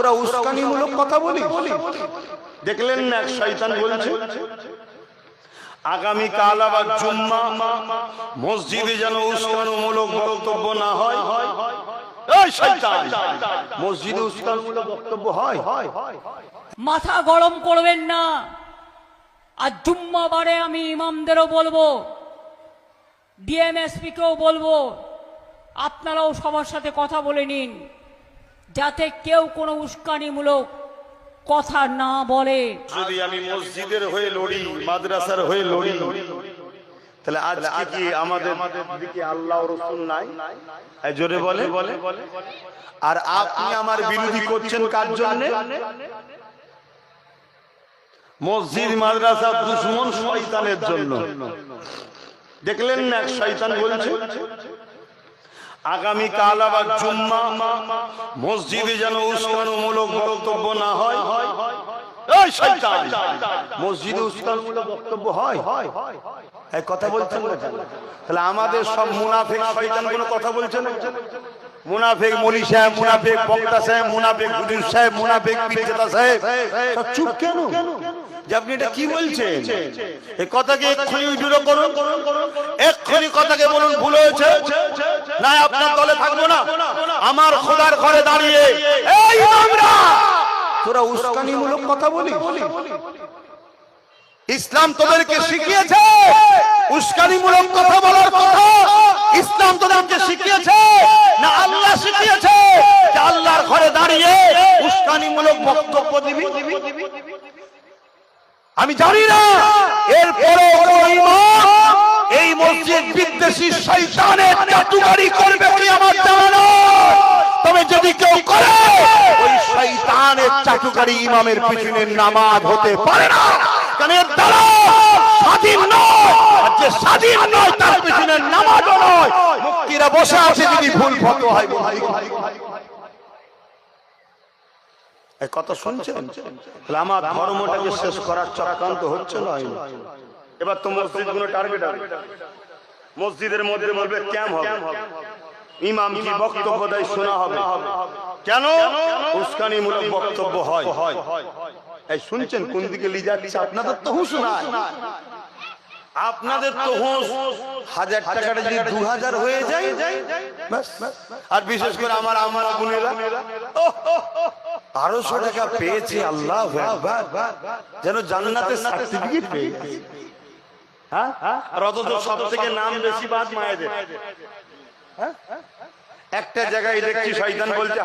তোরা উস্কানিমূলক কথা বলিস। দেখলেন না এক শয়তান বলছে আগামী কাল আবার জুম্মা, মসজিদে যেন উস্কানিমূলক বক্তব্য না হয়। এই শয়তান, মসজিদে উস্কানিমূলক বক্তব্য হয়? মাথা গরম করবেন না। আর জুম্মাবারে আমি ইমামদেরও বলবো, ডিএমএসপি কেও বলবো, আপনারাও সবার সাথে কথা বলে নিন যাতে কেউ কোনো উস্কানিমূলক কথা না বলে। যদি আমি মসজিদের হয়ে লড়ি, মাদ্রাসার হয়ে লড়ি, তাহলে আজকে কি আমাদের দিকে আল্লাহ ও রাসূল নাই? এই জোরে বলে। আর আপনি আমার বিরোধী করছেন কার জন্য? মসজিদ মাদ্রাসা দুশমন শয়তানের জন্য। দেখলেন না এক শয়তান বলছে আগামী কাল আবার জুম্মা, মসজিদে যেন উস্কানিমূলক বক্তব্য না হয়। এই শয়তান, মসজিদে উস্কানিমূলক বক্তব্য হয়? এই কথা বলছেন না? তাহলে আমাদের সব মুনাফিক শয়তান কোনো কথা বলছে না? মুনাফিক মৌলী সাহেব, মুনাফিক বক্তা সাহেব, মুনাফিক হুজুর সাহেব, মুনাফিক পীরজাদা সাহেব সব চুপ কেন? যে আপনি এটা কি বলছেন? এই কথাকে এক্ষুনি উইথড্র করুন, এক্ষুনি কথাকে বলুন ভুল হয়েছে, না আপনার দলে থাকবো না। আমার খোদার ঘরে দাঁড়িয়ে এই ইমামরা তোরা উস্কানিমূলক কথা বলিস? ইসলাম তোদেরকে শিখিয়েছে উস্কানিমূলক কথা বলার কথা? ইসলাম তোদেরকে শিখিয়েছে না আল্লাহ শিখিয়েছে যে আল্লাহর ঘরে দাঁড়িয়ে উস্কানিমূলক বক্তব্য দিবি? আমি জানি না এরপরে ইমাম এই মসজিদ বিদ্বেষী শয়তানের চাটুকারি করবে কি আমার জানা নয়। তবে যদি কেউ করে ওই শয়তানের চাটুকারি ইমামের পিছনে নামাজ হতে পারে না, কারণ এর দ্বারা স্বাধীন নয়, আর যে স্বাধীন নয় তার পিছনে নামাজও নয়। মুক্তিরা বসে আছে যদি ভুল ফতোয়া হয়। কত শুনছেন? আমার ধর্মটাকে শেষ করার চক্রান্ত হচ্ছে না? এবার তো মসজিদগুলো টার্গেট হবে, মসজিদের মধ্যে বলবে ক্যাম্প হবে, ইমাম কি বক্তব্য দেয় শোনা হবে। কেন? উস্কানিমূলক বক্তব্য হয়। এই শুনছেন কোন দিকে নিয়ে যাচ্ছে? আপনাদের তো হুঁশ নাই, আপনাদের তো হুঁশ 1000 টাকাটা যদি 2000 হয়ে যায় ব্যাস। আর বিশেষ করে আমার বোনেরা 1200 টাকা পেয়েছে, আল্লাহু আকবার, যেন জান্নাতের সার্টিফিকেট পেয়ে গেছে। হ্যাঁ, আর অথচ সব থেকে নাম বেশি বাদ মায়েদের। একটা জায়গায় দেখছি শয়তান বলছে